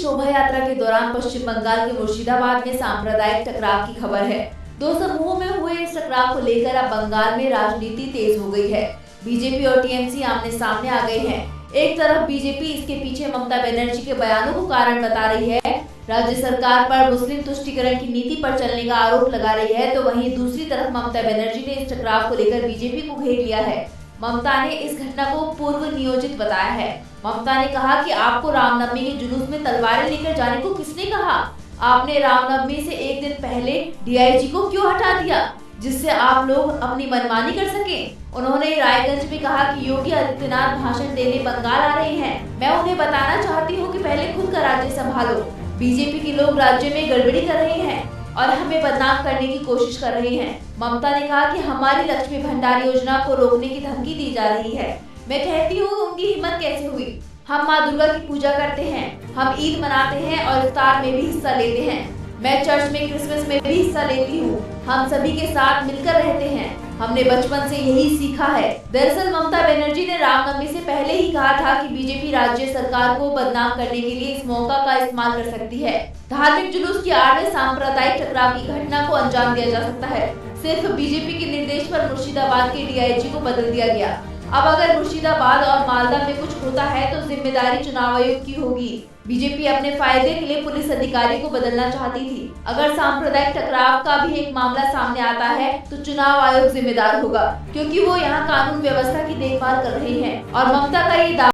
शोभा यात्रा के दौरान पश्चिम बंगाल के मुर्शिदाबाद में सांप्रदायिक टकराव की खबर है। दो समूहों में हुए इस टकराव को लेकर अब बंगाल में राजनीति तेज हो गई है। बीजेपी और टीएमसी आमने सामने आ गए हैं। एक तरफ बीजेपी इसके पीछे ममता बनर्जी के बयानों को कारण बता रही है, राज्य सरकार पर मुस्लिम तुष्टीकरण की नीति पर चलने का आरोप लगा रही है, तो वहीं दूसरी तरफ ममता बनर्जी ने इस टकराव को लेकर बीजेपी को घेर लिया है। ममता ने इस घटना को पूर्व नियोजित बताया है। ममता ने कहा कि आपको रामनवमी के जुलूस में तलवारें लेकर जाने को किसने कहा? आपने रामनवमी से एक दिन पहले डीआईजी को क्यों हटा दिया, जिससे आप लोग अपनी मनमानी कर सके? उन्होंने रायगंज में कहा कि योगी आदित्यनाथ भाषण देने बंगाल आ रहे हैं। मैं उन्हें बताना चाहती हूँ कि पहले खुद का राज्य संभालो। बीजेपी के लोग राज्य में गड़बड़ी कर रहे हैं और हमें बदनाम करने की कोशिश कर रहे हैं। ममता ने कहा कि हमारी लक्ष्मी भंडार योजना को रोकने की धमकी दी जा रही है। मैं कहती हूँ उनकी हिम्मत कैसे हुई? हम माँ दुर्गा की पूजा करते हैं, हम ईद मनाते हैं और इफ्तार में भी हिस्सा लेते हैं। मैं चर्च में क्रिसमस में भी हिस्सा लेती हूँ। हम सभी के साथ मिलकर रहते हैं। हमने बचपन से यही सीखा है। दरअसल ममता बनर्जी ने रामनवमी से पहले ही कहा था कि बीजेपी राज्य सरकार को बदनाम करने के लिए इस मौका का इस्तेमाल कर सकती है। धार्मिक जुलूस की आड़ में सांप्रदायिक टकराव की घटना को अंजाम दिया जा सकता है। सिर्फ बीजेपी के निर्देश पर मुर्शिदाबाद के डीआईजी को बदल दिया गया। अब अगर मुर्शिदाबाद और मालदा में कुछ होता है तो जिम्मेदारी चुनाव आयोग की होगी। बीजेपी अपने फायदे के लिए पुलिस अधिकारी को बदलना चाहती थी। अगर सांप्रदायिक टकराव का भी एक मामला सामने आता है तो चुनाव आयोग जिम्मेदार होगा, क्योंकि वो यहाँ कानून व्यवस्था की देखभाल कर रहे हैं। और ममता का ये